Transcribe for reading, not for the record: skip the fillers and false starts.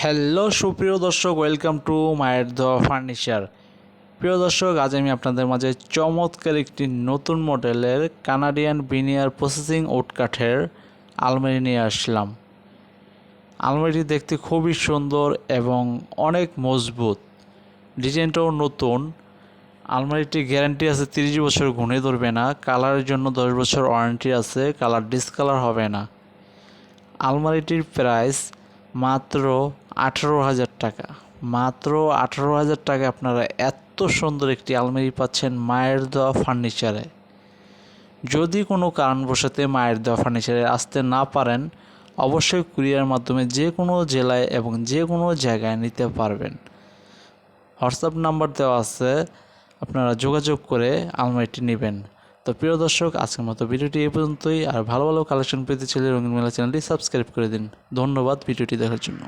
Hello সুপ্রিয় দর্শক, welcome to মায়ের দোয়া ফার্নিচার। প্রিয় দর্শক, আজ আমি আপনাদের মাঝে চমৎকার একটি নতুন মডেলের কানাডিয়ান ভিনিয়ার প্রসেসিং উড কাঠের আলমারি নিয়ে আসলাম। আলমারিটি দেখতে খুবই সুন্দর এবং অনেক মজবুত, ডিজাইনটাও নতুন। আলমারিটির গ্যারান্টি আছে 30 বছর, ঘুরে ধরবে না। কালারের জন্য 10 বছর ওয়ারেন্টি আছে, কালার ডিসকালার হবে না। আলমারিটির প্রাইস মাত্র 18,000 টাকা। মাত্র 18,000 টাকা আপনারা এত সুন্দর একটি আলমারি পাচ্ছেন মায়ের দোয়া ফার্নিচারে। যদি কোনো কারণবশতে মায়ের দোয়া ফার্নিচারে আসতে না পারেন, অবশ্যই কুরিয়ার মাধ্যমে যে কোনো জেলায় এবং যে কোনো জায়গায় নিতে পারবেন। হোয়াটসঅ্যাপ নাম্বার দেওয়া আছে, আপনারা যোগাযোগ করে আলমারিটি নেবেন। তো প্রিয় দর্শক, আজকের মতো ভিডিওটি এই পর্যন্তই। আর ভালো ভালো কালেকশন পেতে চাইলে রঙিন মেলা চ্যানেলটি সাবস্ক্রাইব করে দিন। ধন্যবাদ ভিডিওটি দেখার জন্য।